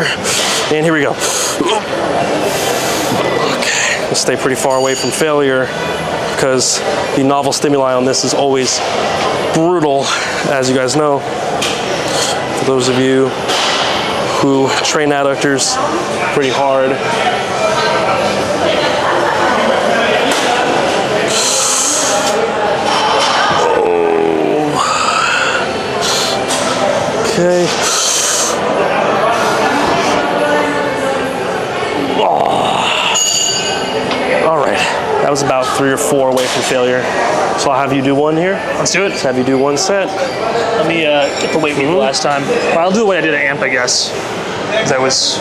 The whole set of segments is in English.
failure. And here we go. Okay, let's stay pretty far away from failure because the novel stimuli on this is always brutal, as you guys know. For those of you who train adductors pretty hard. Okay. All right, that was about 3 or 4 away from failure. So I'll have you do one here. Let's do it. Let's have you do one set. Let me get the weight meter last time. Well, I'll do the way I did at AMP, I guess. That was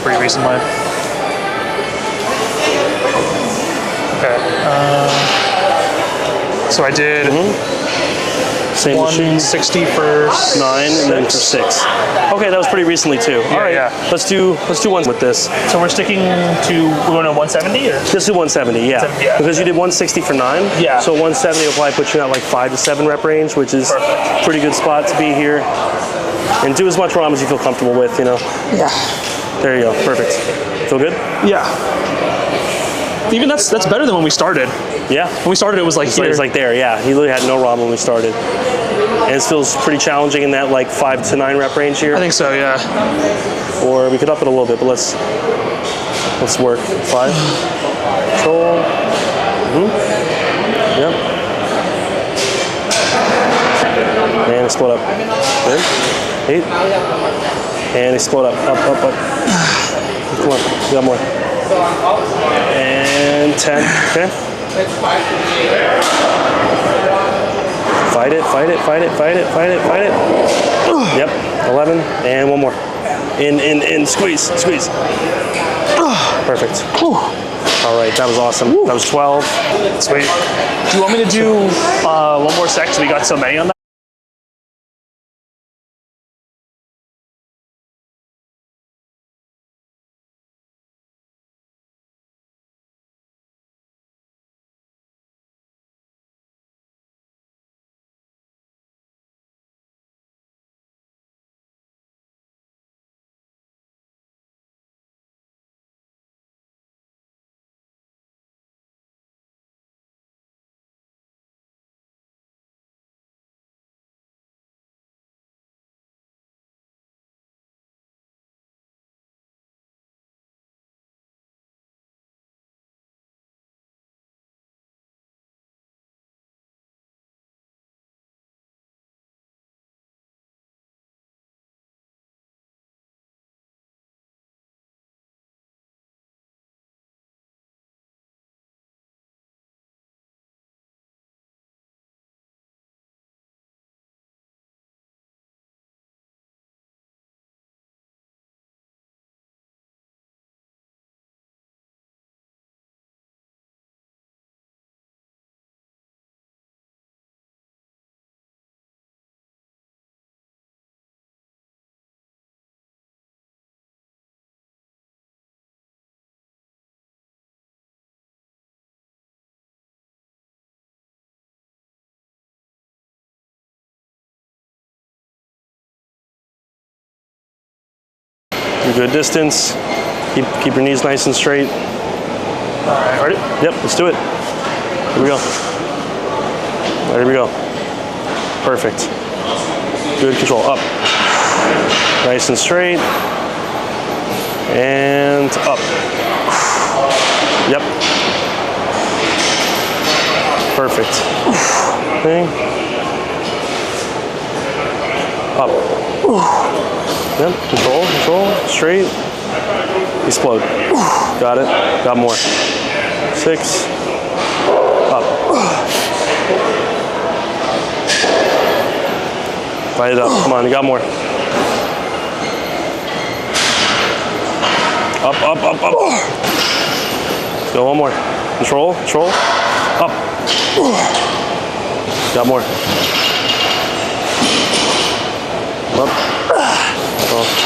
pretty recently. Okay. So I did Same machine. 160 for 9 and then for 6. Okay, that was pretty recently too. All right, yeah. let's do one with this. So we're sticking to, we're going to 170 or? Just do 170, yeah. 170, yeah. Because you did 160 for 9. Yeah. So 170 will probably put you at like 5 to 7 rep range, which is a pretty good spot to be here. And do as much ROM as you feel comfortable with, you know. Yeah. There you go, perfect. Feel good? Yeah. Even that's better than when we started. Yeah. When we started, it was like here. It was like there, yeah. He really had no ROM when we started. And it feels pretty challenging in that like 5 to 9 rep range here. I think so, yeah. Or we could up it a little bit, but let's work. 5. Control. Yep. And explode up. Good. 8. And explode up. Up. Come on. You got more. And 10. Okay. Fight it. Yep. 11. And one more. In. Squeeze. Perfect. All right, that was awesome. That was 12. Sweet. Do you want me to do one more set because we got so many on that? Good distance. Keep your knees nice and straight. All right, ready? Yep, let's do it. Here we go. All right, here we go. Perfect. Good control. Up. Nice and straight. And up. Yep. Perfect. Okay. Up. Yep, control, straight, explode. Got it, got more. 6, up. Light it up, come on, you got more. Up. Go one more. Control, up. Got more. Up.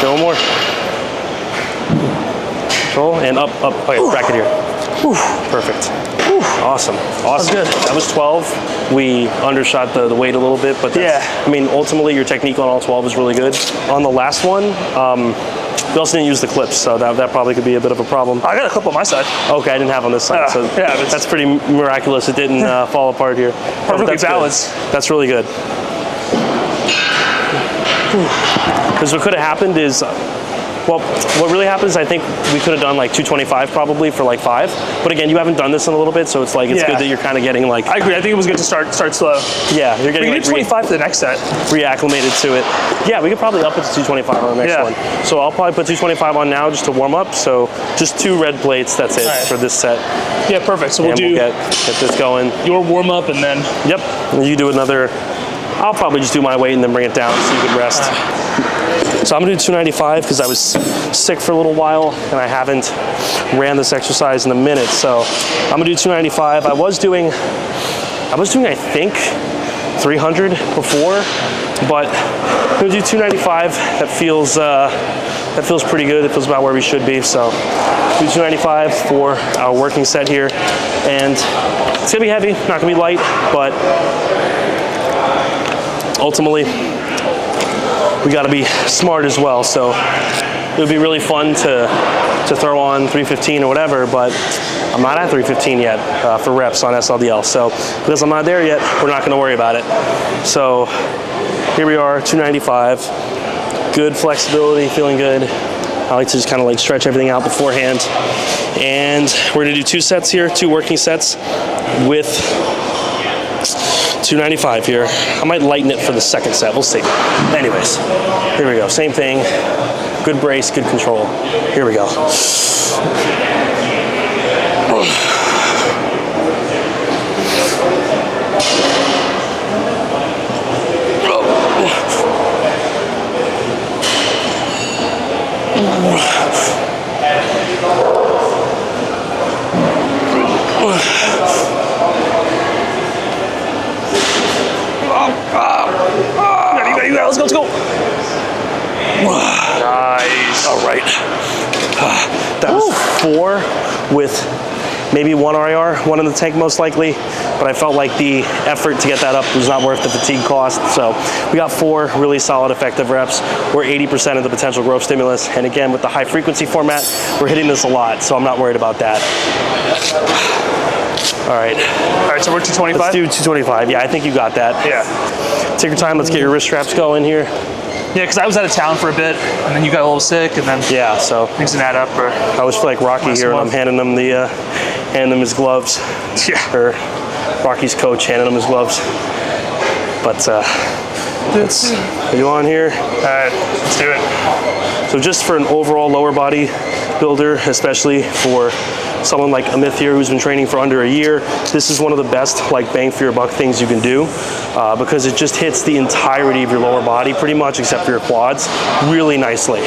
Go one more. Control and up. Okay, bracket here. Perfect. Awesome. That's good. That was 12. We undershot the weight a little bit, but that's, I mean, ultimately your technique on all 12 is really good. On the last one, We also didn't use the clips, so that probably could be a bit of a problem. I got a clip on my side. Okay, I didn't have on this side, so yeah, that's pretty miraculous. It didn't fall apart here. Perfectly balanced. That's really good. Because what could have happened is, well, what really happens, I think we could have done like 225 probably for like 5. But again, you haven't done this in a little bit, so it's like, it's good that you're kind of getting like... I agree, I think it was good to start slow. Yeah, you're getting like 25 for the next set. Reacclimated to it. Yeah, we could probably up it to 225 on the next one. So I'll probably put 225 on now just to warm up. So just 2 red plates, that's it for this set. Yeah, perfect. So we'll get this going. Your warm up and then... Yep, and you do another... I'll probably just do my weight and then bring it down so you can rest. So I'm gonna do 295 because I was sick for a little while and I haven't ran this exercise in a minute. So I'm gonna do 295. I was doing I think 300 before, but I'm gonna do 295. That feels pretty good. It feels about where we should be. So do 295 for our working set here, and it's gonna be heavy, not gonna be light, but ultimately we got to be smart as well. So it would be really fun to throw on 315 or whatever, but I'm not at 315 yet for reps on SLDL. So because I'm not there yet, we're not going to worry about it. So here we are, 295. Good flexibility, feeling good. I like to just kind of like stretch everything out beforehand. And we're going to do 2 sets here, 2 working sets with 295 here. I might lighten it for the second set, we'll see. Anyways, here we go, same thing. Good brace, good control. Here we go. Let's go. Nice. All right. That was 4 with maybe 1 RIR, 1 in the tank most likely, but I felt like the effort to get that up was not worth the fatigue cost. So we got 4 really solid, effective reps. We're 80% of the potential growth stimulus. And again, with the high frequency format, we're hitting this a lot, so I'm not worried about that. All right, so we're 225? Let's do 225. Yeah, I think you got that. Yeah. Take your time, let's get your wrist straps going here. Yeah, because I was out of town for a bit, and then you got a little sick, and then so things didn't add up. Or I always feel like Rocky here, and I'm handing him his gloves. Yeah. Or Rocky's coach handing him his gloves. But let's put you on here. All right, let's do it. So just for an overall lower body builder, especially for someone like Amit here who's been training for under a year, this is one of the best like bang for your buck things you can do because it just hits the entirety of your lower body pretty much except for your quads really nicely.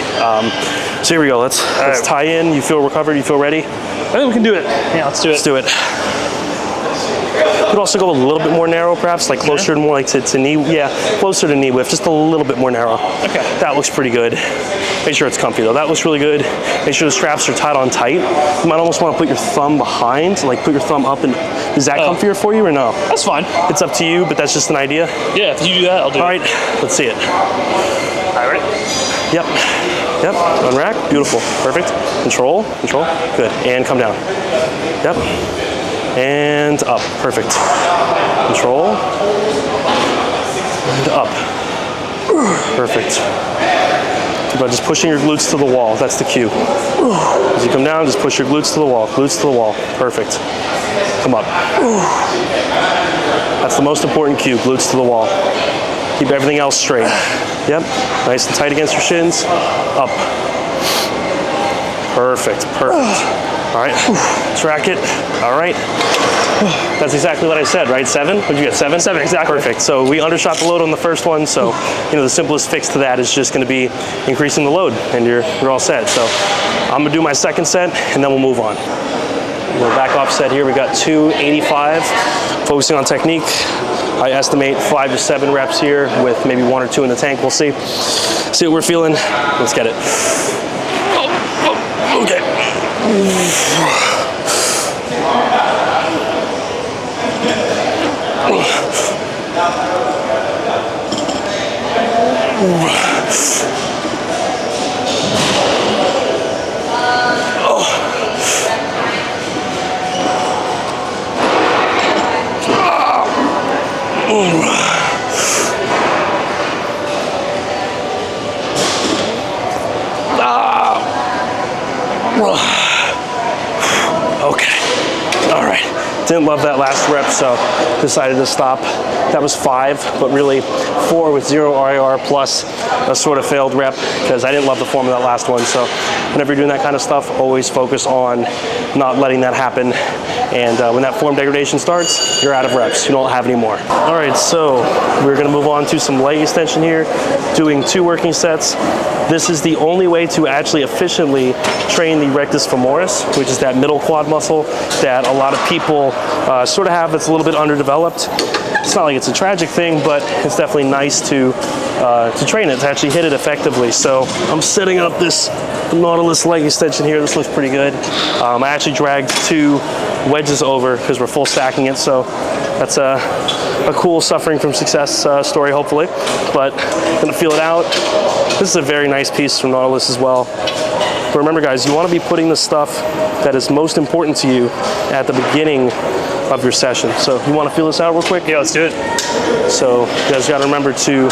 So here we go, let's tie in. You feel recovered, you feel ready? I think we can do it. Yeah, let's do it. Let's do it. You could also go a little bit more narrow perhaps, like closer to more like to knee, closer to knee width, just a little bit more narrow. Okay. That looks pretty good. Make sure it's comfy though. That looks really good. Make sure the straps are tied on tight. You might almost want to put your thumb behind, like put your thumb up, and is that comfier for you or no? That's fine. It's up to you, but that's just an idea. Yeah, if you do that, I'll do it. All right, let's see it. All right, ready? Yep. Unrack. Beautiful. Perfect. Control. Good. And come down. Yep. And up. Perfect. Control. And up. Perfect. But just pushing your glutes to the wall. That's the cue. As you come down, just push your glutes to the wall. Glutes to the wall. Perfect. Come up. That's the most important cue. Glutes to the wall. Keep everything else straight. Yep. Nice and tight against your shins. Up. Perfect. All right. Track it. All right. That's exactly what I said, right? 7? What did you get? 7? 7, exactly. Perfect. So we undershot the load on the first one. So, the simplest fix to that is just going to be increasing the load, and you're all set. So I'm going to do my second set, and then we'll move on. We're back off set here. We got 285, focusing on technique. I estimate 5 to 7 reps here with maybe 1 or 2 in the tank. We'll see. See what we're feeling. Let's get it. Okay. Okay, all right. Didn't love that last rep, so decided to stop. That was 5, but really 4 with 0 RIR plus a sort of failed rep because I didn't love the form of that last one. So whenever you're doing that kind of stuff, always focus on not letting that happen. And when that form degradation starts, you're out of reps. You don't have any more. All right, so we're gonna move on to some leg extension here, doing 2 working sets. This is the only way to actually efficiently train the rectus femoris, which is that middle quad muscle that a lot of people sort of have. It's a little bit underdeveloped. It's not like it's a tragic thing, but it's definitely nice to train it, to actually hit it effectively. So I'm setting up this Nautilus leg extension here. This looks pretty good. I actually dragged 2 wedges over because we're full stacking it. So that's a cool suffering from success story, hopefully. But I'm gonna feel it out. This is a very nice piece from Nautilus as well. But remember guys, you wanna be putting the stuff that is most important to you at the beginning of your session. So you wanna feel this out real quick? Yeah, let's do it. So you guys gotta remember to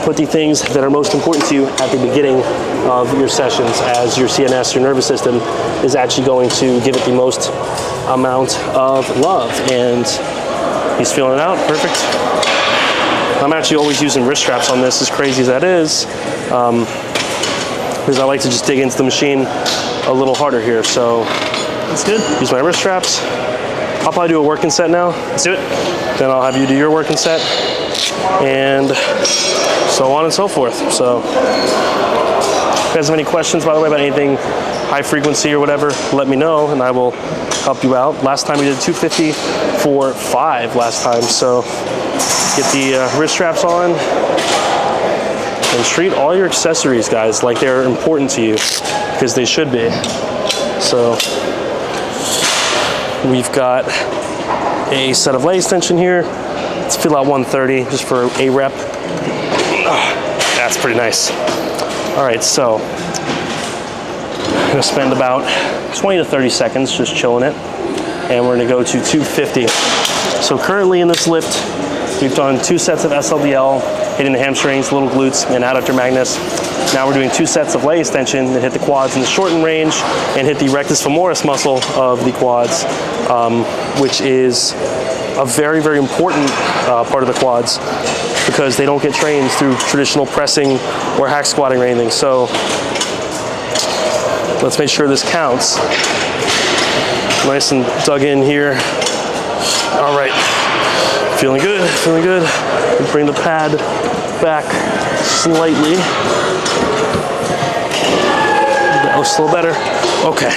put the things that are most important to you at the beginning of your sessions, as your CNS, your nervous system, is actually going to give it the most amount of love. And he's feeling it out, perfect. I'm actually always using wrist straps on this, as crazy as that is, because I like to just dig into the machine a little harder here. So That's good. use my wrist straps. I'll probably do a working set now. Let's do it. Then I'll have you do your working set, and so on and so forth. So if you guys have any questions, by the way, about anything high frequency or whatever, let me know and I will help you out. Last time we did 250 for 5 last time. So get the wrist straps on and treat all your accessories, guys, like they're important to you, because they should be. So we've got a set of leg extension here. Let's fill out 130 just for a rep. That's pretty nice. All right, so I'm gonna spend about 20 to 30 seconds just chilling it, and we're gonna go to 250. So currently in this lift, we've done 2 sets of SLDL, hitting the hamstrings, little glutes, and adductor magnus. Now we're doing 2 sets of leg extension that hit the quads in the shortened range and hit the rectus femoris muscle of the quads, which is a very, very important part of the quads, because they don't get trained through traditional pressing or hack squatting or anything. So let's make sure this counts. Nice and dug in here. All right, feeling good, feeling good. Bring the pad back slightly. That looks a little better. Okay.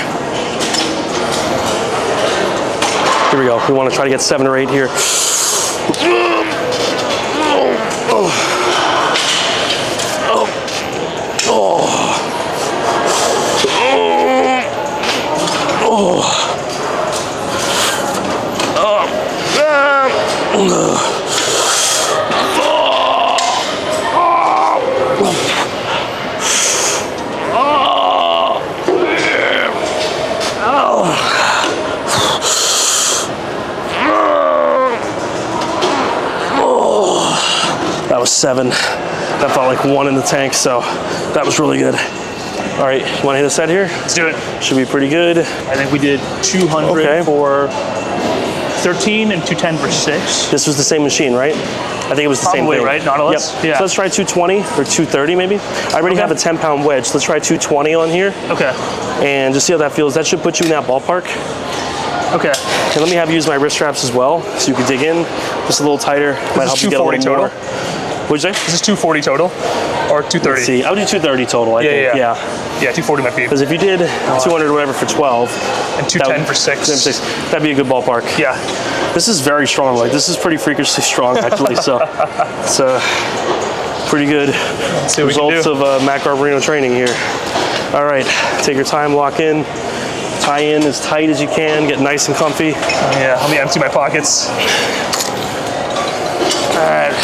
Here we go. We want to try to get 7 or 8 here. That was 7. That felt like 1 in the tank, so that was really good. All right, you want to hit a set here? Let's do it. Should be pretty good. I think we did 200 for 13 and 210 for 6. This was the same machine, right? I think it was the same Probably, thing. right? Nautilus? Yep. Yeah. So let's try 220 or 230 maybe. I already have a 10-pound wedge. So let's try 220 on here. Okay. And just see how that feels. That should put you in that ballpark. Okay. And let me have you use my wrist straps as well, so you can dig in just a little tighter. Might help you get a little total? more. What'd you say? Is this 240 total or 230? Let's see. I'll do 230 total, I think. Yeah, 240 might be. Because if you did 200 or whatever for 12, and 210 for 6. That'd be a good ballpark. Yeah. This is very strong. Like, this is pretty freakishly strong, actually. So it's pretty good results of Matt Garbarino training here. All right, take your time, lock in, tie in as tight as you can, get nice and comfy. Yeah, let me empty my pockets. All right,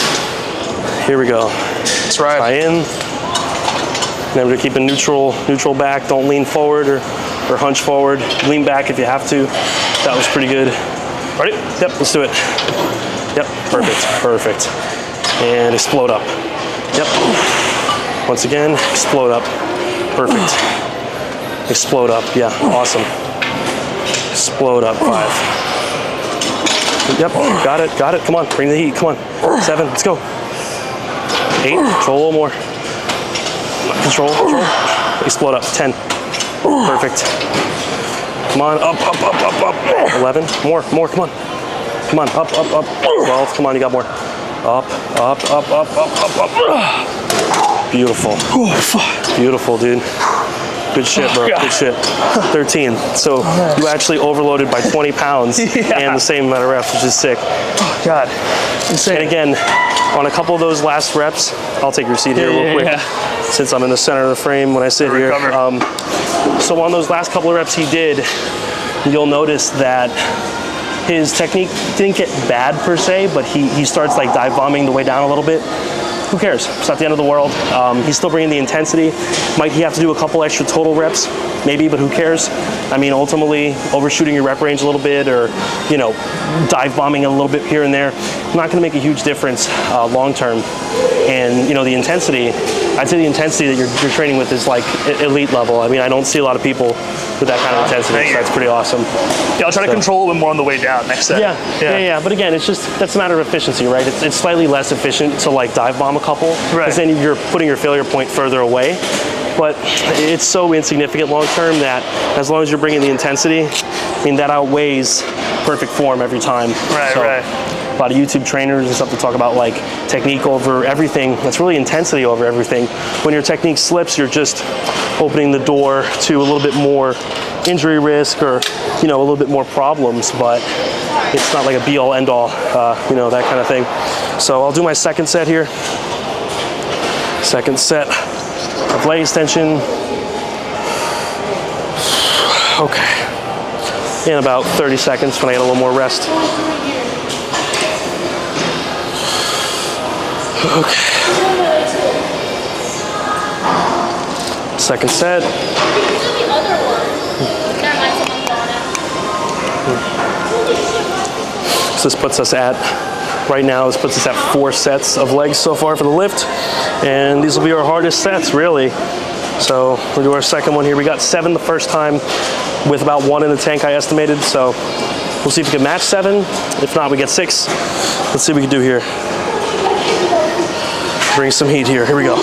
here we go. That's right. Tie in. Remember to keep a neutral back. Don't lean forward or hunch forward. Lean back if you have to. That was pretty good. Ready? Yep, let's do it. Yep, perfect, perfect. And explode up. Yep. Once again, explode up. Perfect. Explode up, yeah, awesome. Explode up, 5. Yep, got it, come on, bring the heat, come on. 7, let's go. 8, control a little more. Control. Explode up, 10. Perfect. Come on, up. 11, more, come on. Come on, up. 12, come on, you got more. Up. Beautiful. Beautiful, dude. Good shit, bro. Good shit. 13. So you actually overloaded by 20 pounds and the same amount of reps, which is sick. Oh, God. Insane. And again, on a couple of those last reps, I'll take your seat here real quick, since I'm in the center of the frame when I sit here. So on those last couple of reps he did, you'll notice that his technique didn't get bad per se, but he starts like dive bombing the way down a little bit. Who cares? It's not the end of the world. He's still bringing the intensity. Might he have to do a couple extra total reps? Maybe, but who cares? I mean, ultimately, overshooting your rep range a little bit, or, you know, dive bombing a little bit here and there, not gonna make a huge difference long term. And, you know, the intensity, I'd say the intensity that you're training with is like elite level. I mean, I don't see a lot of people with that kind of intensity, so that's pretty awesome. Yeah, I'll try to control a little bit more on the way down next set. Yeah. But again, it's just, that's a matter of efficiency, right? It's slightly less efficient to like dive bomb a couple, because then you're putting your failure point further away. But it's so insignificant long term that as long as you're bringing the intensity, I mean, that outweighs perfect form every time. Right. A lot of YouTube trainers and stuff to talk about like technique over everything. That's really intensity over everything. When your technique slips, you're just opening the door to a little bit more injury risk, or, you know, a little bit more problems, but it's not like a be all end all, you know, that kind of thing. So I'll do my second set here. Second set of leg extension. Okay. In about 30 seconds when I get a little more rest. Okay. Second set. So this puts us at, right now, this puts us at 4 sets of legs so far for the lift. And these will be our hardest sets, really. So we'll do our second one here. We got 7 the first time with about 1 in the tank, I estimated. So we'll see if we can match 7. If not, we get 6. Let's see what we can do here. Bring some heat here. Here we go.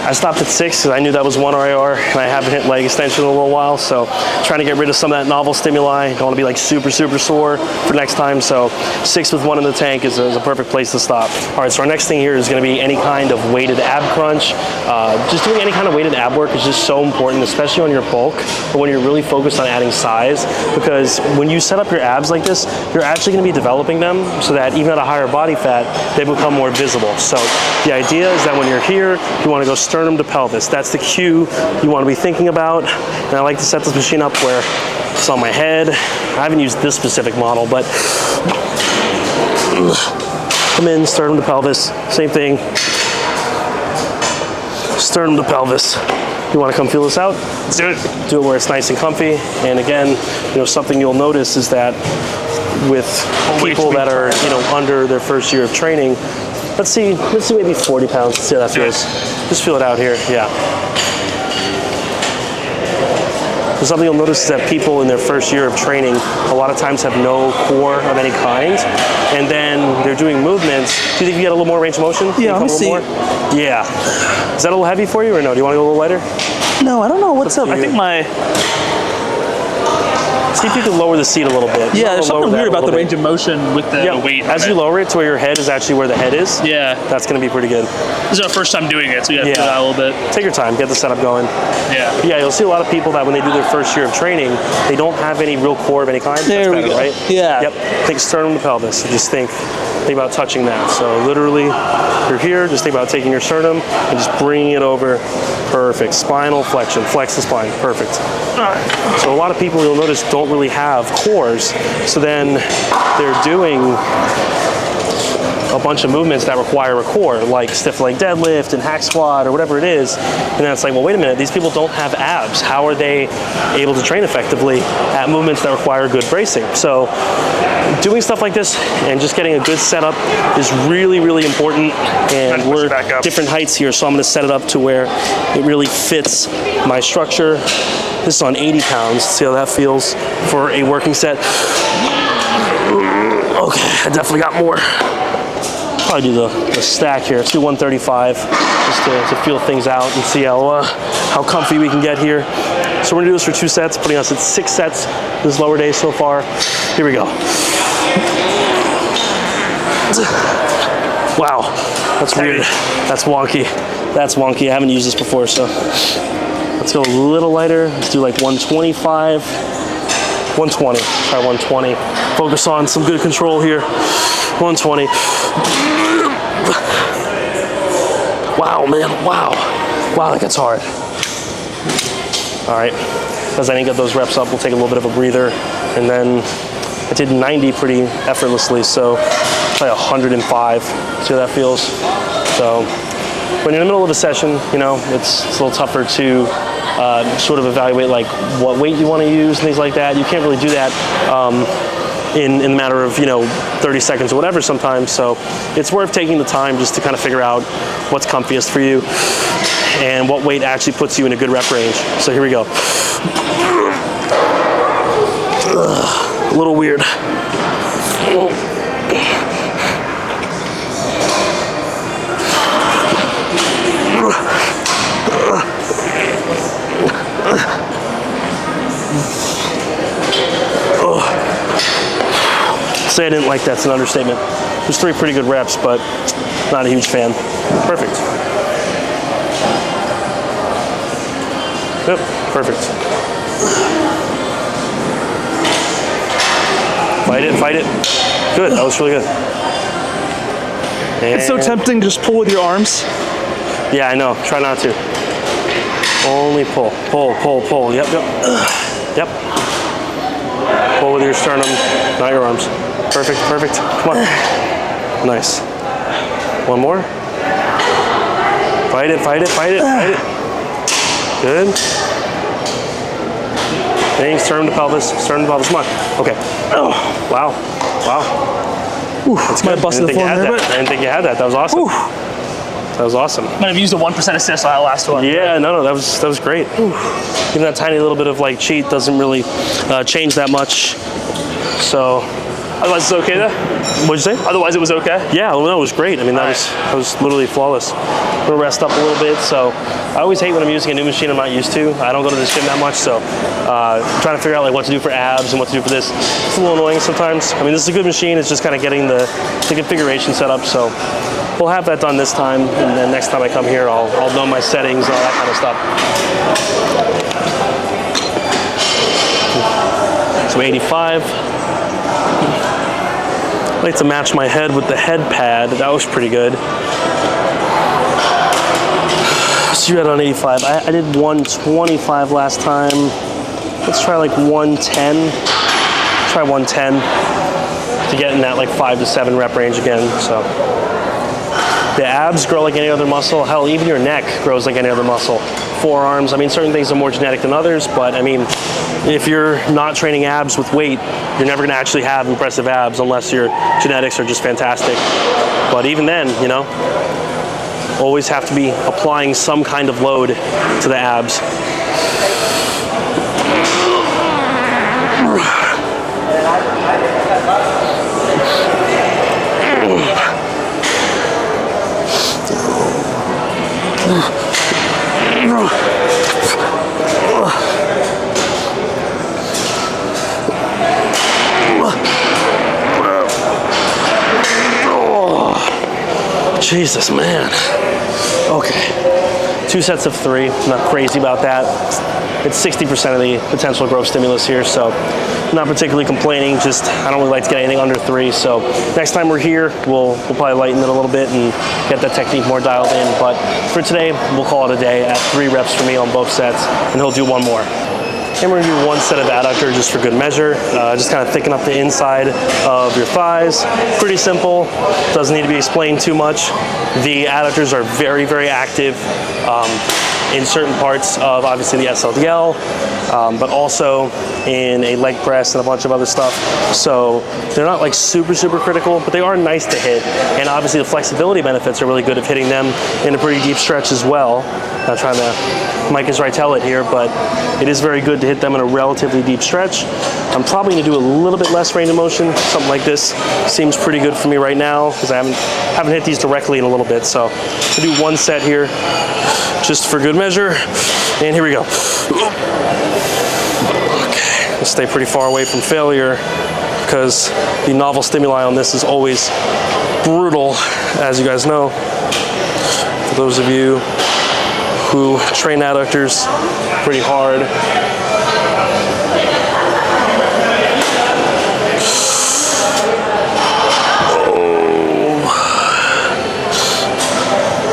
I stopped at 6 because I knew that was 1 RIR, and I haven't hit leg extension in a little while, so trying to get rid of some of that novel stimuli. Don't want to be like super sore for next time, so 6 with 1 in the tank is a perfect place to stop. All right, so our next thing here is going to be any kind of weighted ab crunch. Just doing any kind of weighted ab work is just so important, especially on your bulk, or when you're really focused on adding size, because when you set up your abs like this, you're actually going to be developing them so that even at a higher body fat, they become more visible. So the idea is that when you're here, you want to go sternum to pelvis. That's the cue you want to be thinking about. And I like to set this machine up where it's on my head. I haven't used this specific model, but come in, sternum to pelvis, same thing. Sternum to pelvis. You want to come feel this out? Let's do it. Do it where it's nice and comfy. And again, you know, something you'll notice is that with people that are, you know, under their first year of training, let's see maybe 40 pounds. Let's see how that feels. Just feel it out here, yeah. So something you'll notice is that people in their first year of training a lot of times have no core of any kind, and then they're doing movements. Do you think you get a little more range of motion? Yeah, let me see. Yeah. Is that a little heavy for you, or no? Do you want to go a little lighter? No, I don't know. What's up? I think my... See if you can lower the seat a little bit. Yeah, there's something weird about the range of motion with the weight. As you lower it to where your head is actually where the head is, that's going to be pretty good. This is our first time doing it, so you got to feel it out a little bit. Take your time, get the setup going. Yeah, you'll see a lot of people that when they do their first year of training, they don't have any real core of any kind. There we go. Right? Yeah. Yep. Think sternum to pelvis. So just think think about touching that. So literally, you're here, just think about taking your sternum and just bringing it over. Perfect. Spinal flexion, flex the spine, perfect. So a lot of people, you'll notice, don't really have cores. So then they're doing a bunch of movements that require a core, like stiff leg deadlift and hack squat or whatever it is. And then it's like, well, wait a minute, these people don't have abs. How are they able to train effectively at movements that require good bracing? So doing stuff like this and just getting a good setup is really, really important. And we're different heights here, so I'm gonna set it up to where it really fits my structure. This is on 80 pounds. See how that feels for a working set. Okay, I definitely got more. Probably do the stack here. Let's do 135 just to feel things out and see how comfy we can get here. So we're gonna do this for 2 sets, putting us at 6 sets this lower day so far. Here we go. Wow, that's weird. That's wonky. That's wonky. I haven't used this before, so let's go a little lighter. Let's do like 125, 120. Try 120. Focus on some good control here. 120. Wow, man, wow. Wow, that gets hard. All right, as I didn't get those reps up, we'll take a little bit of a breather. And then I did 90 pretty effortlessly, so probably 105. See how that feels? So when you're in the middle of a session, you know, it's a little tougher to sort of evaluate like what weight you want to use and things like that. You can't really do that in a matter of, you know, 30 seconds or whatever sometimes. So it's worth taking the time just to kind of figure out what's comfiest for you and what weight actually puts you in a good rep range. So here we go. A little weird. Say I didn't like that's an understatement. There's 3 pretty good reps, but not a huge fan. Perfect. Yep, perfect. Fight it, fight it. Good, that was really good. And It's so tempting to just pull with your arms. yeah, I know, try not to. Only pull, pull, pull, pull. Yep, yep. Yep. Pull with your sternum, not your arms. Perfect, perfect. Come on. Nice. One more. Fight it, fight it, fight it, fight it. Good. Thanks, sternum to pelvis, sternum to pelvis. Come on. Okay. Oh, wow. Wow. That's good. Might have busted the floor there, but I didn't think you had that. That was awesome. That was awesome. Might have used a 1% assist on that last one. Yeah, no, that was great. Even that tiny little bit of like cheat doesn't really change that much. So, otherwise it's okay though? what'd you say? Otherwise it was okay? Yeah, well, no, it was great. I mean, that was literally flawless. I'm gonna rest up a little bit. So, I always hate when I'm using a new machine I'm not used to. I don't go to the gym that much, so trying to figure out like what to do for abs and what to do for this. It's a little annoying sometimes. I mean, this is a good machine. It's just kind of getting the configuration set up. So, we'll have that done this time, and then next time I come here, I'll know my settings and all that kind of stuff. So 85. I like to match my head with the head pad. That was pretty good. So you had on 85. I did 125 last time. Let's try like 110. Try 110 to get in that like 5 to 7 rep range again. So the abs grow like any other muscle. Hell, even your neck grows like any other muscle. Forearms, I mean, certain things are more genetic than others, but I mean, if you're not training abs with weight, you're never gonna actually have impressive abs unless your genetics are just fantastic. But even then, you know, always have to be applying some kind of load to the abs. Jesus, man. Okay. 2 sets of 3. I'm not crazy about that. It's 60% of the potential growth stimulus here, so not particularly complaining, just I don't really like to get anything under 3. So next time we're here, we'll probably lighten it a little bit and get that technique more dialed in. But for today, we'll call it a day at 3 reps for me on both sets, and he'll do 1 more. And we're gonna do 1 set of adductor just for good measure. Just kind of thicken up the inside of your thighs. Pretty simple, doesn't need to be explained too much. The adductors are very, very active in certain parts of obviously the SLDL, but also in a leg press and a bunch of other stuff. So they're not like super, super critical, but they are nice to hit. And obviously the flexibility benefits are really good of hitting them in a pretty deep stretch as well. Not trying to Mike is right tell it here, but it is very good to hit them in a relatively deep stretch. I'm probably gonna do a little bit less range of motion. Something like this seems pretty good for me right now because I haven't hit these directly in a little bit. So I'll do 1 set here just for good measure. And here we go. Okay, I'll stay pretty far away from failure because the novel stimuli on this is always brutal, as you guys know. For those of you who train adductors pretty hard.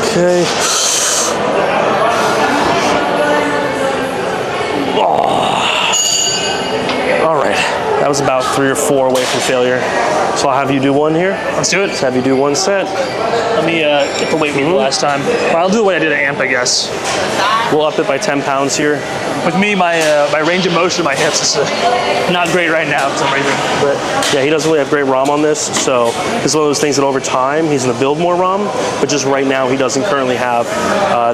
Okay. All right, that was about 3 or 4 away from failure. So I'll have you do 1 here. Let's do it. Let's have you do 1 set. Let me get the weight we did last time. Well, I'll do the way I did at AMP, I guess. We'll up it by 10 pounds here. With me, my range of motion of my hips is not great right now for some reason. But yeah, he doesn't really have great ROM on this, so it's one of those things that over time he's going to build more ROM, but just right now he doesn't currently have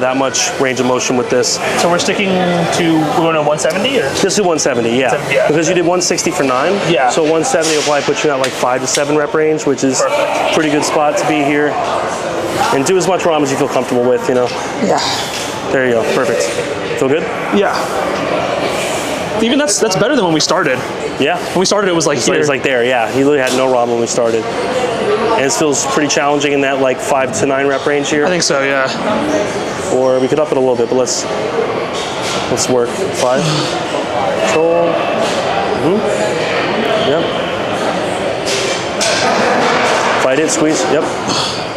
that much range of motion with this. So we're sticking to, we're going to 170 or? Just do 170, yeah. 170, yeah. Because you did 160 for 9. Yeah. So 170 will probably put you at like 5 to 7 rep range, which is a pretty good spot to be here. And do as much ROM as you feel comfortable with, you know. Yeah. There you go, perfect. Feel good? Yeah. Even that's better than when we started. Yeah. When we started, it was like here. It was like there, yeah. He literally had no ROM when we started. And it feels pretty challenging in that like 5 to 9 rep range here. I think so, yeah. Or we could up it a little bit, but let's work. 5. Control. Yep. Fight it, squeeze. Yep.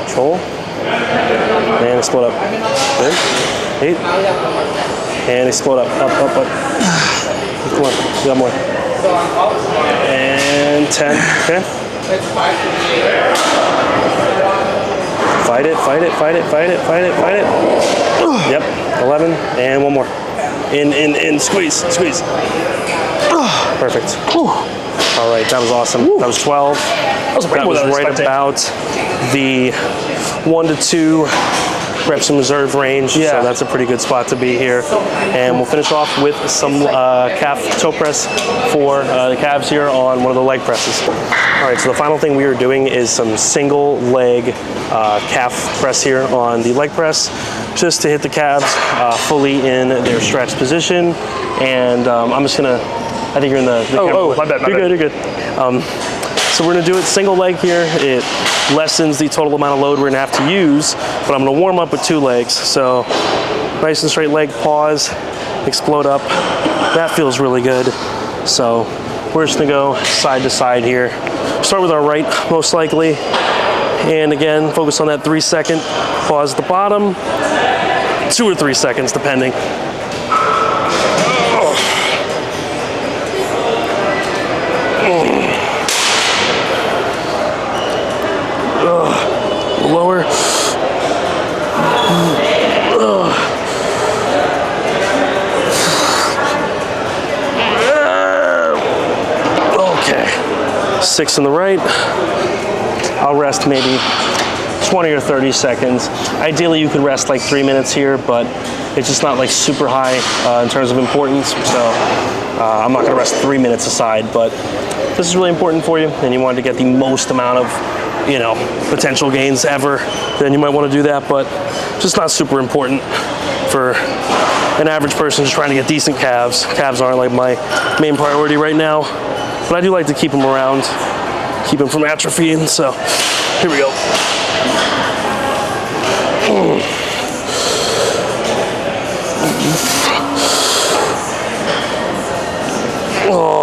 Control. And explode up. Good. 8. And explode up. Up, up, up. Come on. You got more. And 10. Okay. Fight it, fight it, fight it, fight it, fight it, fight it. Yep. 11. And 1 more. In, squeeze, squeeze. Perfect. All right, that was awesome. That was 12. That was right about the 1 to 2 reps in reserve range. Yeah. So that's a pretty good spot to be here. And we'll finish off with some calf toe press for the calves here on one of the leg presses. All right, so the final thing we are doing is some single leg calf press here on the leg press, just to hit the calves fully in their stretch position. And I'm just gonna, I think you're in the camera. My bad, my You're bad. good, you're good. So we're gonna do it single leg here. It lessens the total amount of load we're gonna have to use, but I'm gonna warm up with 2 legs. So nice and straight leg, pause, explode up. That feels really good. So we're just gonna go side to side here. Start with our right, most likely. And again, focus on that 3-second pause at the bottom. 2 or 3 seconds, depending. Lower. Okay. 6 on the right. I'll rest maybe 20 or 30 seconds. Ideally, you could rest like 3 minutes here, but it's just not like super high in terms of importance. So I'm not gonna rest 3 minutes aside, but this is really important for you and you want to get the most amount of, you know, potential gains ever, then you might want to do that, but just not super important for an average person just trying to get decent calves. Calves aren't like my main priority right now, but I do like to keep them around, keep them from atrophying, so here we go. Oh.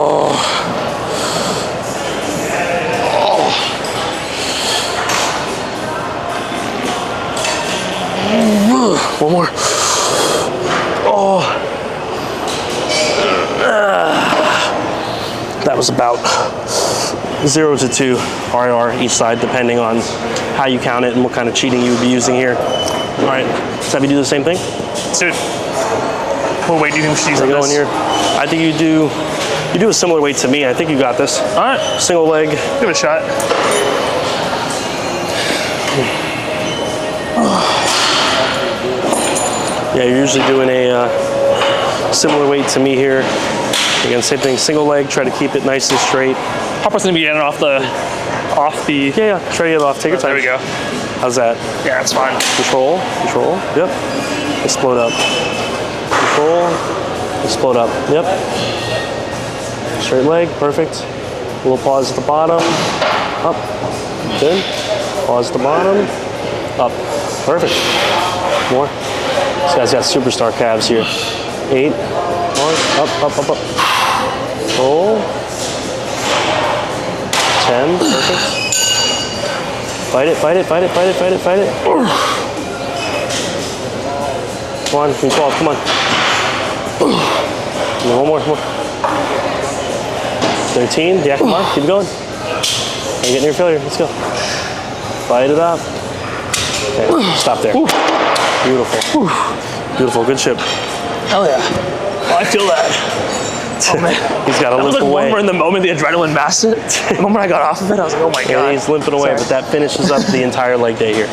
That was about 0 to 2 RIR each side, depending on how you count it and what kind of cheating you would be using here. All right, let's have you do the same thing. Dude, what weight do you think we should use on Go this? in here. I think you do a similar weight to me. I think you got this. All right, Single leg. give it a shot. Yeah, you're usually doing a similar weight to me here. Again, same thing, single leg, try to keep it nice and straight. How far gonna be getting off the Yeah, try to get it off, take your time. There we go. How's that? Yeah, that's fine. Control, yep. Explode up. Control, explode up, yep. Straight leg, perfect. A little pause at the bottom, up, good. Pause at the bottom, up, perfect. More. This guy's got superstar calves here. 8, more, up. Roll. 10, perfect. Fight it. Come on, 12, come on. One more. 13, yeah, come on, keep going. You're getting your failure, let's go. Fight it up. Okay, stop there. Beautiful. Beautiful, good ship. Hell yeah. Oh, I feel that. Oh man. He's got to That was limp like away. one where in the moment the adrenaline masked it. The moment I got off of it, I was like, oh my god. Yeah, he's limping away, Sorry. but that finishes up the entire leg day here.